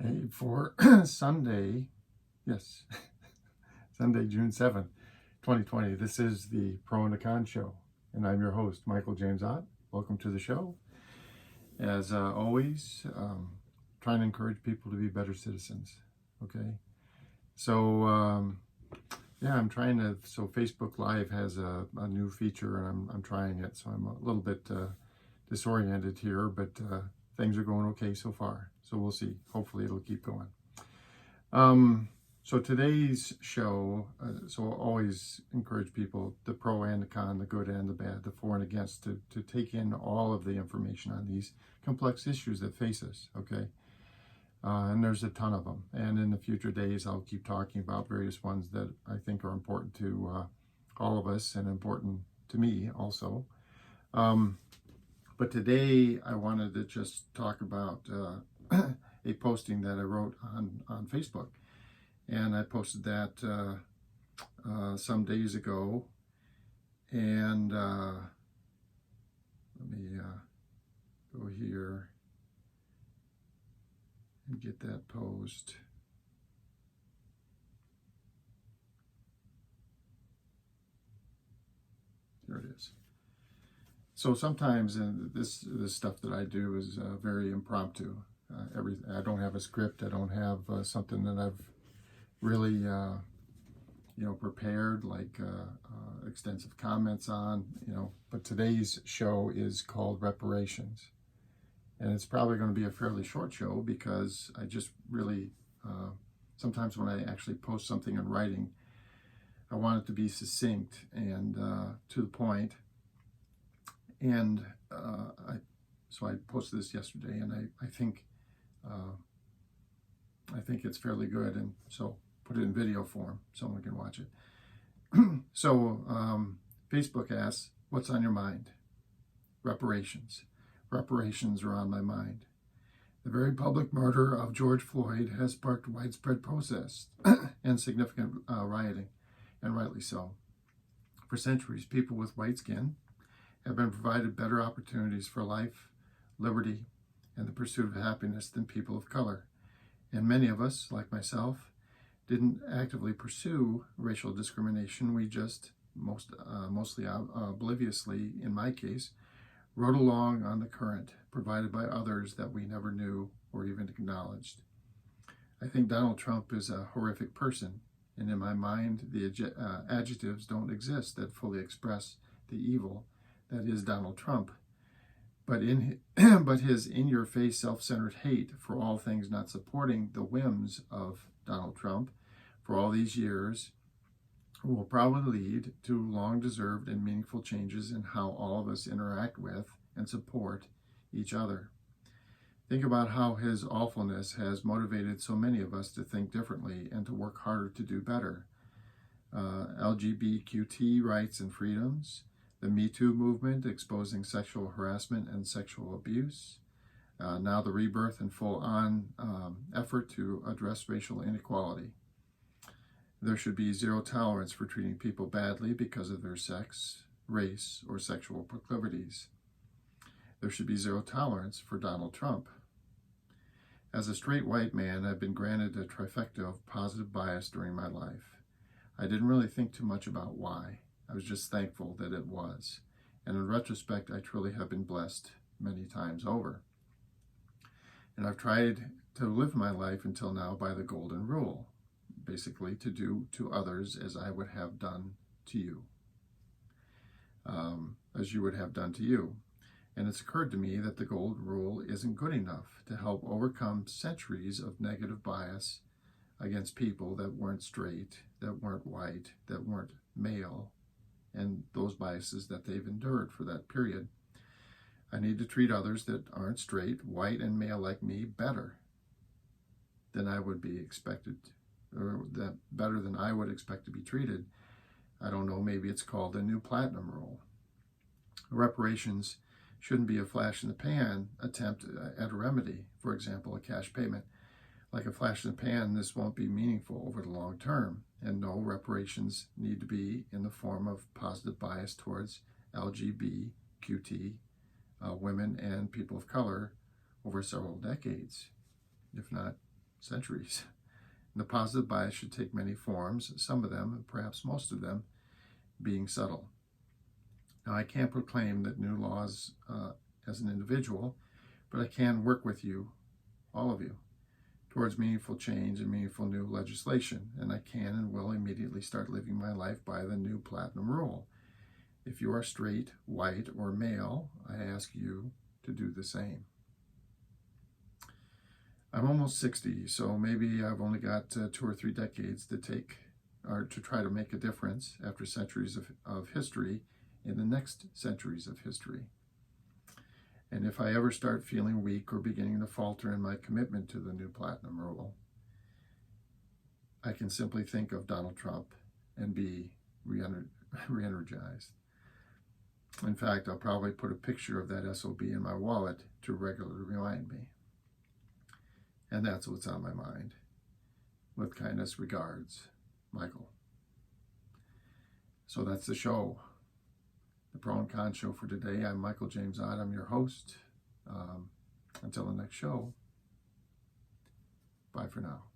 Hey, for Sunday, yes, Sunday, June 7th, 2020, this is the Pro and the Con Show, and I'm your host, Michael James Ott. Welcome to the show. As always, trying to encourage people to be better citizens, okay? So, yeah, I'm trying to, so Facebook Live has a new feature, and I'm trying it, so I'm a little bit disoriented here, but things are going okay so far. So we'll see. Hopefully it'll keep going. So today's show, so I always encourage people, the pro and the con, the good and the bad, the for and against, to take in all of the information on these complex issues that face us, okay? And there's a ton of them. And in the future days, I'll keep talking about various ones that I think are important to all of us and important to me also. But today I wanted to just talk about a posting that I wrote on Facebook. And I posted that some days ago. And let me go here and get that post. There it is. So sometimes this stuff that I do is very impromptu. I don't have a script. I don't have something that I've really prepared, like extensive comments on, but today's show is called Reparations, and it's probably going to be a fairly short show because I just really sometimes when I actually post something in writing, I want it to be succinct and to the point. And so I posted this yesterday, and I think it's fairly good, and so put it in video form so someone can watch it. So Facebook asks, what's on your mind? Reparations. Reparations are on my mind. The very public murder of George Floyd has sparked widespread protests and significant rioting, and rightly so. For centuries, people with white skin have been provided better opportunities for life, liberty, and the pursuit of happiness than people of color. And many of us, like myself, didn't actively pursue racial discrimination. We just, mostly obliviously, in my case, rode along on the current provided by others that we never knew or even acknowledged. I think Donald Trump is a horrific person, and in my mind, the adjectives don't exist that fully express the evil that is Donald Trump. But his in-your-face, self-centered hate for all things not supporting the whims of Donald Trump for all these years will probably lead to long-deserved and meaningful changes in how all of us interact with and support each other. Think about how his awfulness has motivated so many of us to think differently and to work harder to do better. LGBTQ rights and freedoms, the Me Too movement exposing sexual harassment and sexual abuse, now the rebirth and full-on effort to address racial inequality. There should be zero tolerance for treating people badly because of their sex, race, or sexual proclivities. There should be zero tolerance for Donald Trump. As a straight white man, I've been granted a trifecta of positive bias during my life. I didn't really think too much about why. I was just thankful that it was. And in retrospect, I truly have been blessed many times over. And I've tried to live my life until now by the golden rule, basically to do to others as I would have done to you, as you would have done to you. And it's occurred to me that the golden rule isn't good enough to help overcome centuries of negative bias against people that weren't straight, that weren't white, that weren't male, and those biases that they've endured for that period. I need to treat others that aren't straight, white, and male like me better than I would be expected, or that better than I would expect to be treated. I don't know, maybe it's called a new platinum rule. Reparations shouldn't be a flash in the pan attempt at a remedy, for example, a cash payment. Like a flash in the pan, this won't be meaningful over the long term. And no, reparations need to be in the form of positive bias towards LGBTQ women and people of color over several decades, if not centuries. And the positive bias should take many forms, some of them, perhaps most of them, being subtle. Now, I can't proclaim that new laws as an individual, but I can work with you, all of you, towards meaningful change and meaningful new legislation, and I can and will immediately start living my life by the new platinum rule. If you are straight, white, or male, I ask you to do the same. I'm almost 60, so maybe I've only got 2 or 3 decades to take, or to try to make a difference after centuries of history in the next centuries of history. And if I ever start feeling weak or beginning to falter in my commitment to the new platinum rule, I can simply think of Donald Trump and be re-energized. In fact, I'll probably put a picture of that SOB in my wallet to regularly remind me. And that's what's on my mind. With kindest regards, Michael. So that's the show. The Pro and Con Show for today. I'm Michael James Ott. I'm your host. Until the next show, bye for now.